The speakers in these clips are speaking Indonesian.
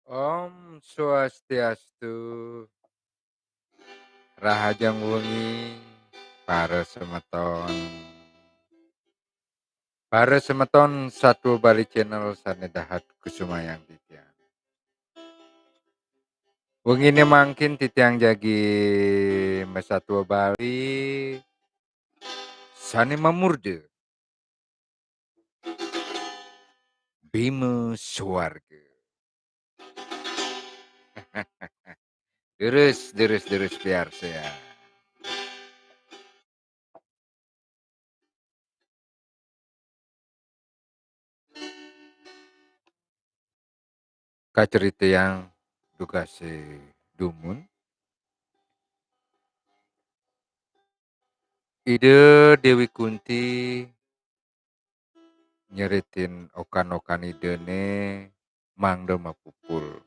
Om Swastiastu, Rahajang Wengi, para semeton. Para semeton satu Bali channel sanedahat kusumayang titiang. Wengine mangkin titiang jagi Mesatua Bali sane mamurde Bima Swarga. Deres biar saya. Kacerita yang duga se dumun. Ide Dewi Kunti nyeritin okan-okan idene mangda mapupul.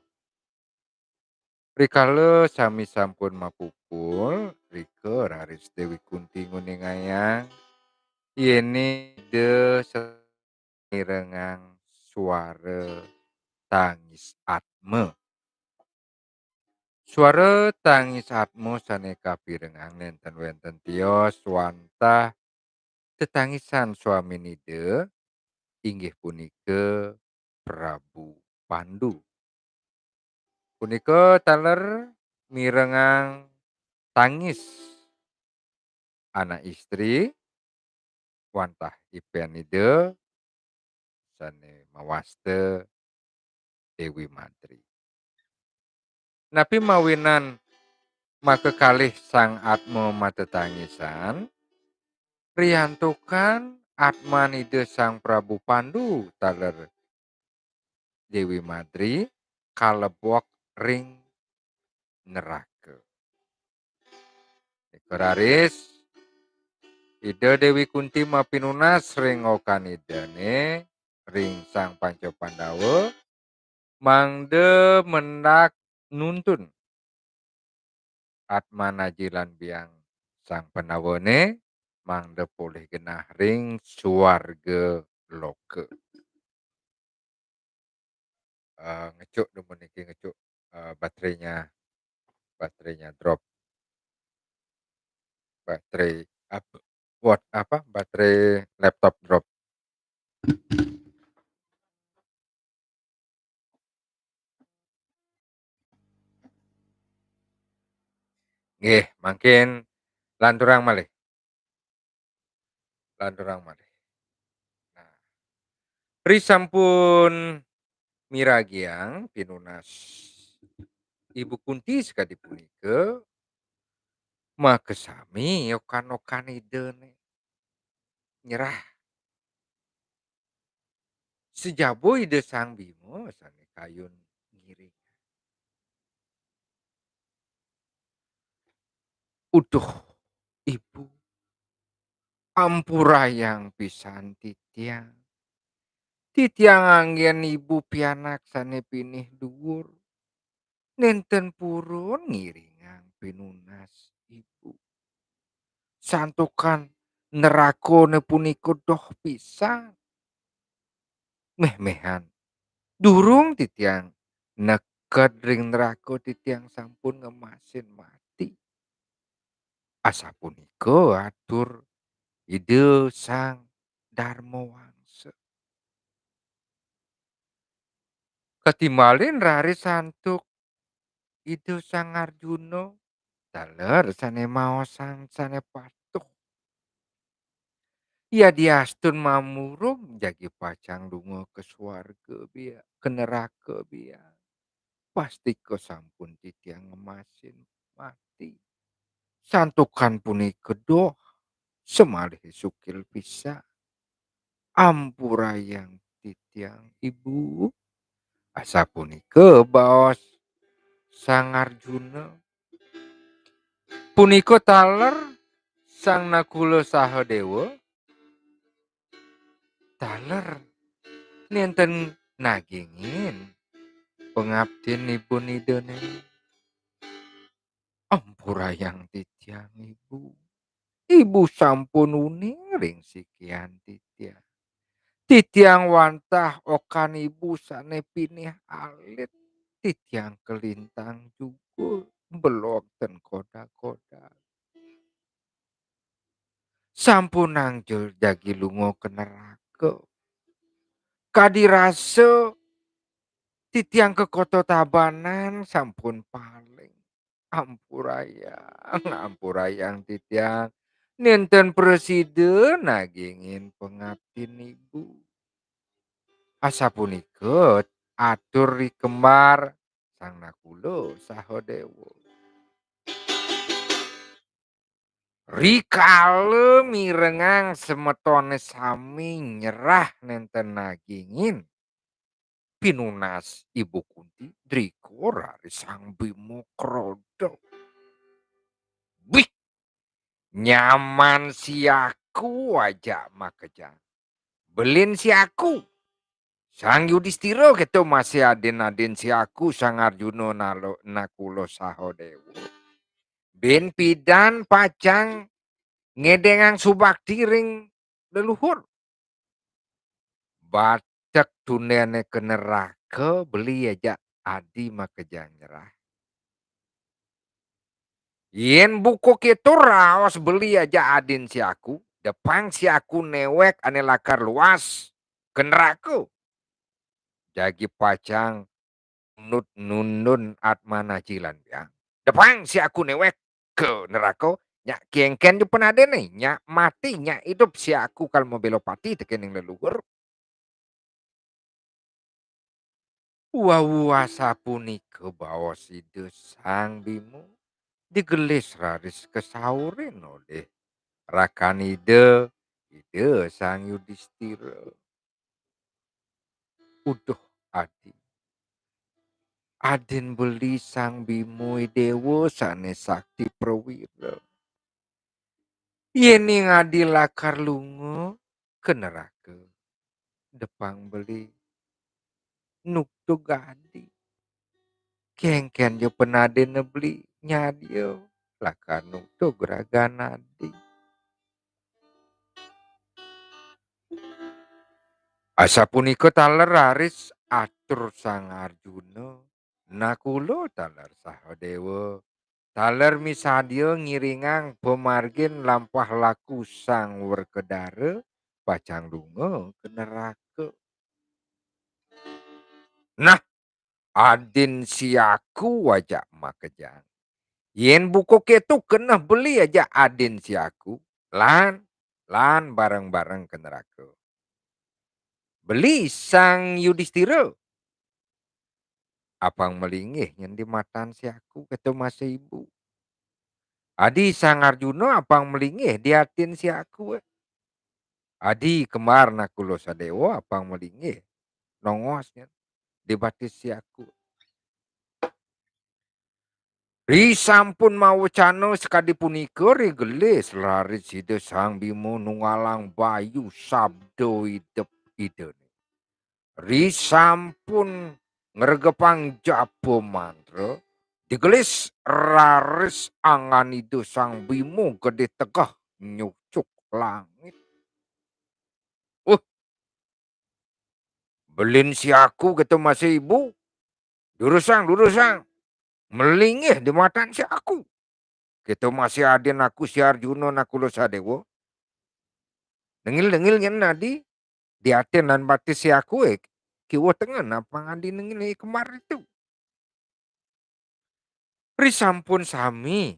Rikala sami sampun mapupul, rike raris Dewi Kunti nguningayang, yene ide samirengang suara tangis atme. Suara tangis atme saneka pirengang nenten wenten tios wantah tetangisan suaminide inggih punika Prabu Pandu. Punika taler mirengang tangis anak istri wantah ipenide sane mawaste Dewi Madri. Napi mawinan makekalih sang atma matetangisan riyantukan atmanide sang Prabu Pandu taler Dewi Madri kalebok ring neraka. Ikeraris ide Dewi Kunti mapinunas ring okanidane ring sang Panca Pandawa mangde mendak nuntun atmanajilan biang sang penawone mangde poleh genah ring suarga loke. Ngecuk demen iki ngecuk baterainya drop. Baterai baterai laptop drop. Nggih, mangkin lanturang malih. Lanturang malih. Nah, prisampun miragiang pinunas Ibu Kunti sekadi punika makesami okan-okanidene nyerah sejabo ide sang Bima sane kayun ngiring. Uduh, Ibu, ampurayang pisan titiang. Titiang anggen Ibu pianak sane pinih dhuwur. Nenten purun ngiringang pinunas Ibu. Santukan nerakone punika doh pisan. Meh-mehan. Durung titiang neked ring neraka titiang sampun ngemasin mati. Asa punika atur ide sang Darmawangsa. Ketimbalin raris santuk ide sang Arjuna taler sane maos sang sane patuh. Ya diastun mamurung jagi pacang lunga ke swarga biya, ke neraka biya. Pasti sampun titiang ngemasin mati. Santukan punika doh semalih sukil bisa. Ampurayang titiang Ibu. Asa punika baos sang Arjuna. Punika taler sang Nakula Sahadewa taler nenten nagingin pengabdin Ibun idene. Ampurayang titiang Ibu. Ibu sampun uning ring sikian titiang. Titiang wantah okan Ibu sane pinih alit. titiang kelintang jugul belok ten koda-koda. Sampun anjeul jagi lunga ke neraka. Kadirase titiang kekoto Tabanan sampun paling. Ampurayang, ampurayang titiang. Nenten presiden nagingin pengabdin ibu. Asapunika atur ri kembar sang Nakula saha Dewa. Rikale mirengang semetone sami nyerah nenten nagingin pinunas Ibu Kunti Driko Rari Sang Bimo Krodo. Wih, nyaman si aku aja makejang. Belin si aku. Sang Yudhistira gitu masih aden-aden si aku Sang Arjuna Nakulo saha Dewa. Ben pidan pacang ngedengang subakti ring leluhur. Bacek dunene ke neraka beli aja adi makejang nyerah. Yen buku kitu raos beli aja adin si aku. Depang si aku newek ane lakar luas ke neraka. Jagi pacang nut nunun atmana cilan ya. Depang si aku newek ke neraka. Nyak kengken ju penade nih. Nyak mati, nyak hidup si aku kalau mau belopati tekening leluhur. Wawasa punika bawa side Sang Bimo. Digelis raris kesaurin oleh rakan ide Sang Yudhistira. Uduh adi. Aden beli Sang Bimo Dewo sane sakti prawira. Yeni ngadi lakar lungo ke neraka. Depang beli nuktu gadi. Kengken jo penade nebeli nyadio. Lakar nuktu geraganadi. Asa punika taler raris atur Sang Arjuna. Nakula taler saha Dewa. Taler misadia ngiringang pemargin lampah laku Sang Werkedara pacang lunga ke neraka. Nah, adin siaku wajak makejang. Yen buku ketu kena beli aja adin siaku. Lan bareng-bareng ke neraka. Beli Sang Yudhistira. Abang melingih yang di matan si aku kata masa ibu. Adi Sang Arjuna abang melingih di atin si aku. Adi kemar Nakulo Sadewa abang melingih. Nongosnya dibatis si aku. Risampun mau cano sekadi punika rigelis lari sida Sang Bimo nungalang bayu sabdo idep idene. Risampun ngregepang jabo mantra digelis raris angan itu Sang Bimo gede tegah nyucuk langit. Belin si aku kata masih ibu. Durusang. Melingih di matan si aku. Kita masih adin aku si Arjuna Nakula Sadewa. Dengil yang nadi. Di atin dan batis si aku kiwa tengah apa ngadi nengil kemar itu. Risampun sami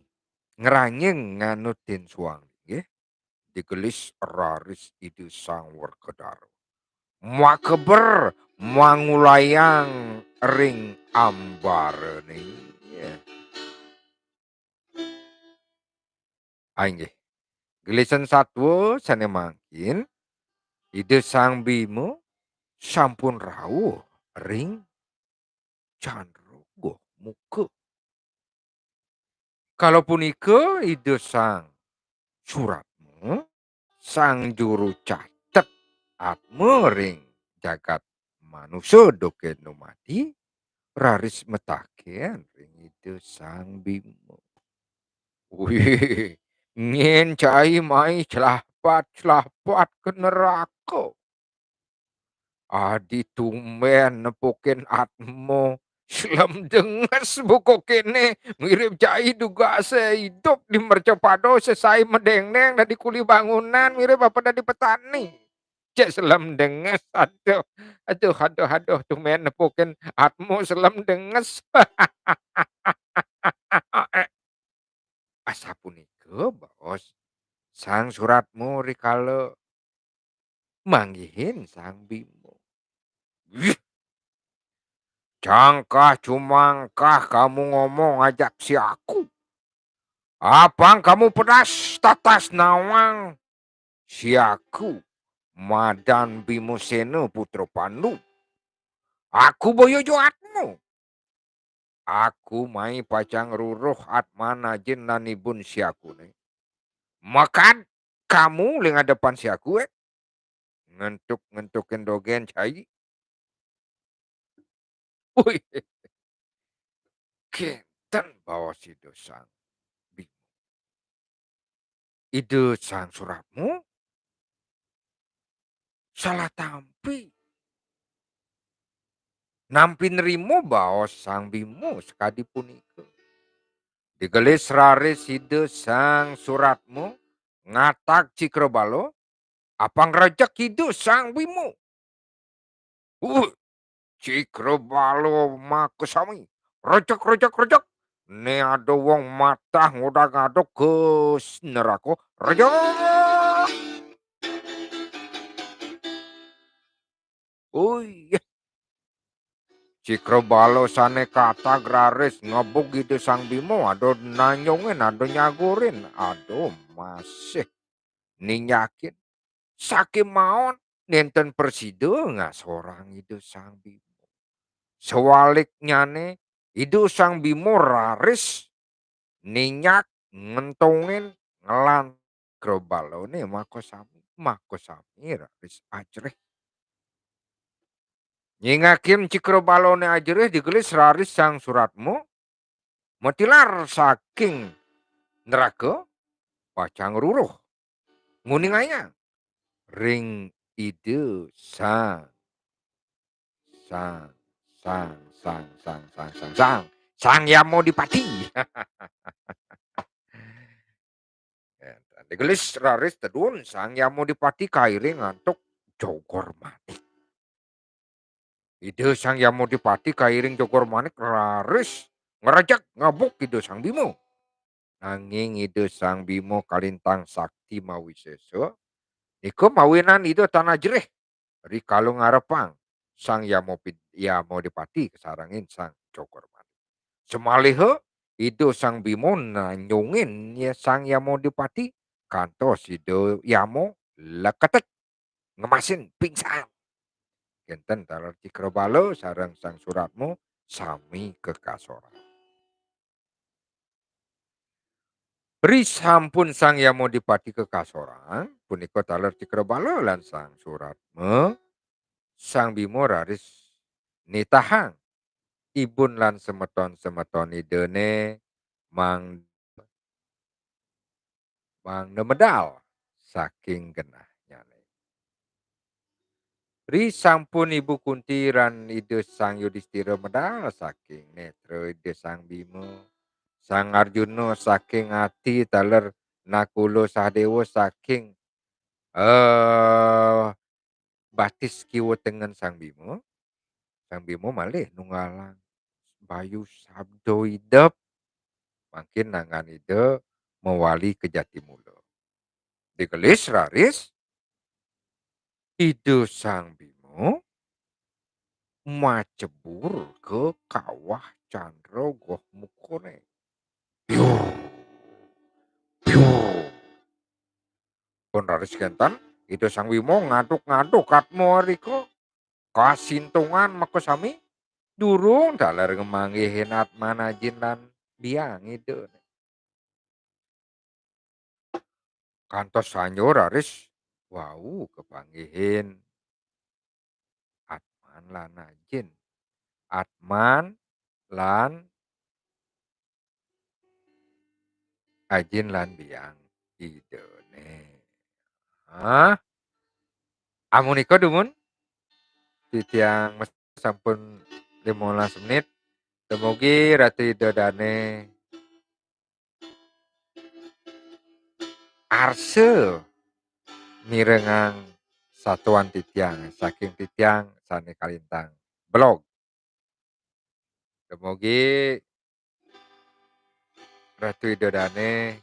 ngeranyeng nganutin suang. Digelis raris itu Sang Werkedara. Makeber mangulayang ring ambar nih. Ainggih. Gelisan satwa sane mangkin. Ide Sang Bimo sampun rawuh ring candrogo muka. Kalau punika ide Sang Suratmu, Sang Juru Catet atme ring jagat manusia doken numadi raris metaken ring ide Sang Bimo. Wih, ngin cai mai celapat ke neraka. Adi tumben nepukin atmo Slem buko kene mirip cai duga sehidup di mercepado sesai medengdeng dari kuli bangunan mirip apa dari petani. Cek denges aduh tumen nepukin atmu denges. Asa punika Bos, sang suratmu rikala manggihin sang Bimo. Wih, cangkah cumangkah kamu ngomong ajak si aku. Apang kamu pedas tatas nawang si aku Madan Bimoseno putra Pandu. Aku boyo joatmu. Aku mai pacang ruruh atmana jin nanibun si aku nih. Makan kamu lengah depan si aku ngentuk-ngentukin dogen cai. Wih, kenten bawa si dosang. Ide sang suratmu salah tampi. Nampi nerimo bawa sang Bimo sekadi punika. Digelis raris ide sang suratmu ngatak cikrobalo apang rejek ide sang Bimo. Cikrobalo makesami. Rejek. Ne ada wong matah ngodak-ngadok ke neraka. Rejek. Oh iya. Cikrobalo sane kata graris ngebuk gitu sang Bimo. Ado nanyongin, ado nyagurin. Aduh masih ninyakin. Saking maon nenten presiden nggak seorang itu sang Bimo. Sewaliknya nih, itu sang Bimo raris ninyak ngentongin ngelan grobalone makosami raris ajreh. Nyingakim cikrobalone ajreh digelis raris sang suratmu metilar saking neraka pacang ruruh nguninganya ring ide sang sang yang mau dipati. Digelis raris tedun sang yang mau dipati kairing ngantuk jogor manik. Ide sang yang mau dipati kairing jogor manik raris ngerajak ngabuk ide sang Bimo. Nanging ide sang Bimo kalintang sakti mawiseso. Iko mawinan ide tanah jereh. Rikalo ngarepang sang yang mau dipati kesarangin sang jogor manik. Semalihe ide sang Bimo nanyungin ya sang yang mau dipati kantos ide yamo leketek ngemasin pingsan. Kenten talar cikrobalo sarang sang suratmu sami kekasoran. Beri sampun sang yamo dipati kekasoran punika talar cikrobalo lan sang suratmu sang Bimo raris nitahang ibun lan semeton idene mang nemedal saking genahnya. Ri sampun Ibu Kunti ran ide sang Yudhistira medal saking netra ide sang Bima. Sang Arjuna saking ati taler Nakula Sahadewa saking batis kiwa tengen sang Bima. Sang Bima malih nunggalang bayu sabdo idep makin nangan ide mewali ke Jatimula. Digelis raris ide sang Bima macebur ke kawah Candra Goh Mukone. Piur, piur. Pun raris kentan, itu sang Bimo ngaduk-ngaduk katmo riko. Kasintungan makosami. Durung dalar ngemanggihin atmana jin lan biang itu. Kantos sanyo raris, wau kepanggihin atman lan ajin. Atman lan ajin lan biang idene. Hah? Amuniko dumun titiang sampun 15 menit Dumugi Ratu Idodane arse mirengang satuan titiang saking titiang sane kalintang blog. Dumugi Ratu Idodane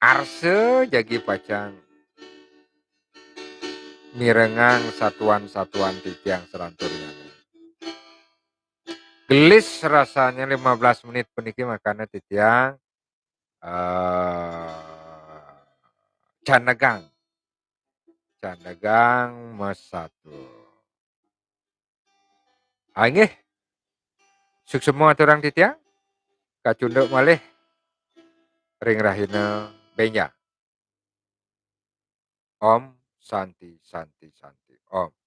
arse jagi pacang mirengang satuan-satuan titiang seranturiana. Gelis rasanya 15 menit puniki makana titiang Canegang, Canegang mesatu. Nggih, suksema aturang titiang kacunduk malih ring rahina benya. Om Santi Santi Santi Om.